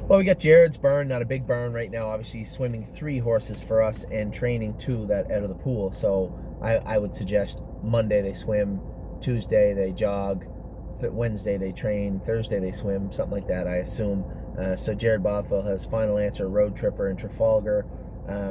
Well, we got Jared's Burn, not a big burn right now. Obviously, he's swimming 3 horses for us and training 2 that out of the pool. So I would suggest Monday they swim, Tuesday they jog, Wednesday they train, Thursday they swim, something like that, I assume. So Jared Bothwell has Final Answer, Road Tripper, and Trafalgar.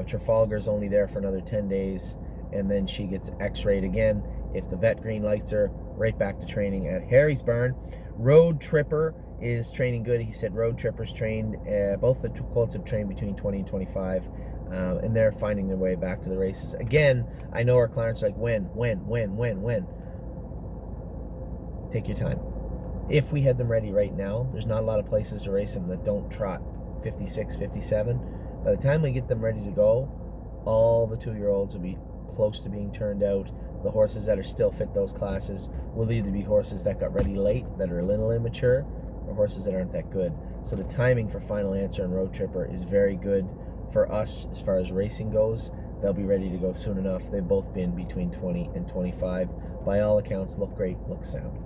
Trafalgar's only there for another 10 days, and then she gets x-rayed again. If the vet green lights her, right back to training at Harry's Burn. Road Tripper is training good. He said Road Tripper's trained. Both the colts have trained between 20 and 25, and they're finding their way back to the races. Again, I know our clients are like, when? Take your time. If we had them ready right now, there's not a lot of places to race them that don't trot 56, 57. By the time we get them ready to go, all the 2-year-olds will be close to being turned out. The horses that are still fit those classes will either be horses that got ready late, that are a little immature, or horses that aren't that good. So the timing for Final Answer and Road Tripper is very good for us as far as racing goes. They'll be ready to go soon enough. They've both been between 20 and 25. By all accounts, look great, look sound.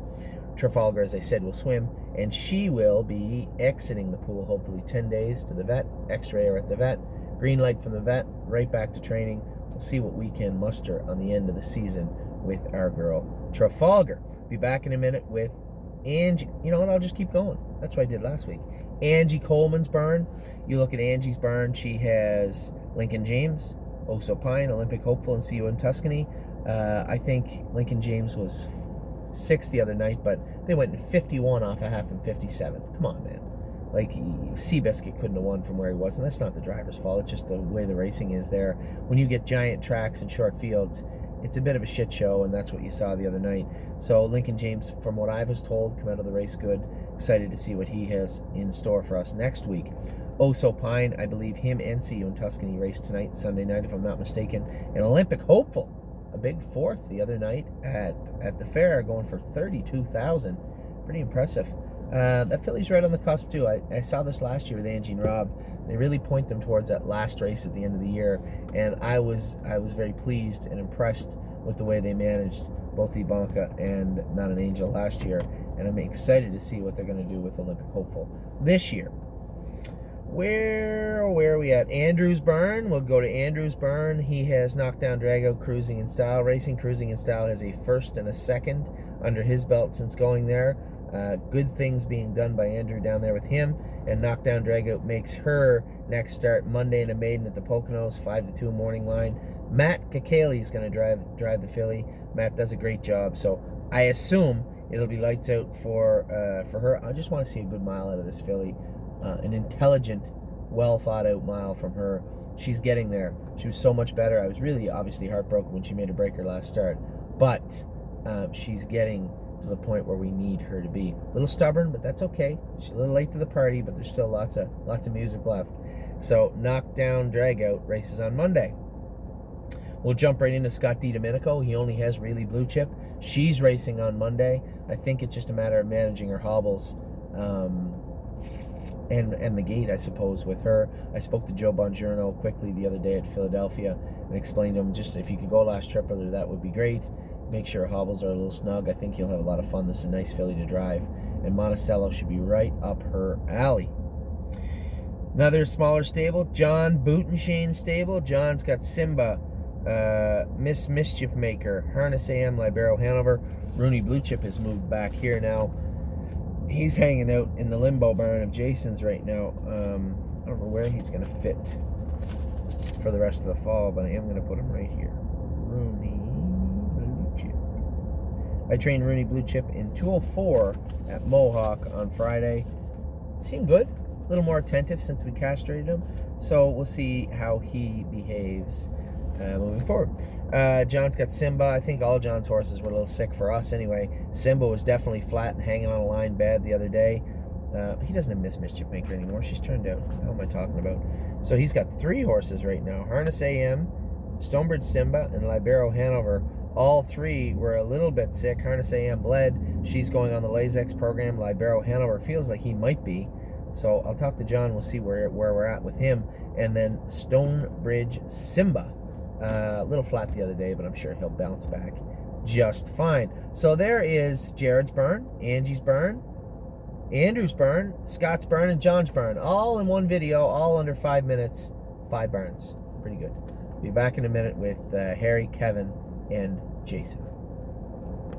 Trafalgar, as I said, will swim, and she will be exiting the pool, hopefully 10 days to the vet, x-ray her at the vet, green light from the vet, right back to training. We'll see what we can muster on the end of the season with our girl Trafalgar. Be back in a minute with Angie. You know what, I'll just keep going. That's what I did last week. Angie Coleman's Burn. You look at Angie's Burn, she has Lincoln James, Oso Pine, Olympic Hopeful, and See You in Tuscany. I think Lincoln James was 6th the other night, but they went in 51 off a half and 57. Come on, man. Like, Seabiscuit couldn't have won from where he was, and that's not the driver's fault. It's just the way the racing is there. When you get giant tracks and short fields, it's a bit of a shit show, and that's what you saw the other night. So Lincoln James, from what I was told, come out of the race good. Excited to see what he has in store for us next week. Oso Pine, I believe him and See You in Tuscany race tonight, Sunday night, if I'm not mistaken. And Olympic Hopeful, a big 4th the other night at the fair, going for 32,000. Pretty impressive. That filly's right on the cusp too. I saw this last year with Angie and Rob. They really point them towards that last race at the end of the year, and I was very pleased and impressed with the way they managed both Ivanka and Not an Angel last year, and I'm excited to see what they're going to do with Olympic Hopeful this year. Where are we at? Andrews Burn. We'll go to Andrews Burn. He has Knockdown Dragout, Cruising in Style Racing. Cruising in Style has a 1st and a 2nd under his belt since going there. Good things being done by Andrew down there with him. And Knockdown Dragout makes her next start Monday in a maiden at the Poconos, 5-2 morning line. Matt Kakali is going to drive the filly. Matt does a great job, so I assume it'll be lights out for her. I just want to see a good mile out of this filly. An intelligent, well thought out mile from her. She's getting there. She was so much better. I was really obviously heartbroken when she made a breaker last start, but she's getting to the point where we need her to be. A little stubborn, but that's okay. She's a little late to the party, but there's still lots of music left. So Knockdown Dragout races on Monday. We'll jump right into Scotty Domenico. He only has really blue chip. She's racing on Monday. I think it's just a matter of managing her hobbles. And the gate, I suppose, with her. I spoke to Joe Bongiorno quickly the other day at Philadelphia and explained to him, just if you could go last trip with her, that would be great. Make sure her hobbles are a little snug. I think he'll have a lot of fun. This is a nice filly to drive. And Monticello should be right up her alley. Another smaller stable, John Bootenshane's stable. John's got Simba, Miss Mischief Maker, Harness AM, Libero Hanover. Rooney Blue Chip has moved back here now. He's hanging out in the limbo barn of Jason's right now. I don't know where he's going to fit for the rest of the fall, but I am going to put him right here. Rooney Blue Chip. I trained Rooney Blue Chip in 204 at Mohawk on Friday. Seemed good. A little more attentive since we castrated him. So we'll see how he behaves moving forward. John's got Simba. I think all John's horses were a little sick for us anyway. Simba was definitely flat and hanging on a line bad the other day. He doesn't have Miss Mischief Maker anymore. She's turned out. What the hell am I talking about? So he's got 3 horses right now. Harness AM, Stonebridge Simba, and Libero Hanover. All 3 were a little bit sick. Harness AM bled. She's going on the Lasix program. Libero Hanover feels like he might be. So I'll talk to John. We'll see where we're at with him. And then Stonebridge Simba. A little flat the other day, but I'm sure he'll bounce back just fine. So there is Jared's Burn, Angie's Burn, Andrew's burn, Scott's burn, and John's burn, all in one video, all under 5 minutes, 5 burns. Pretty good. Be back in a minute with Harry, Kevin, and Jason.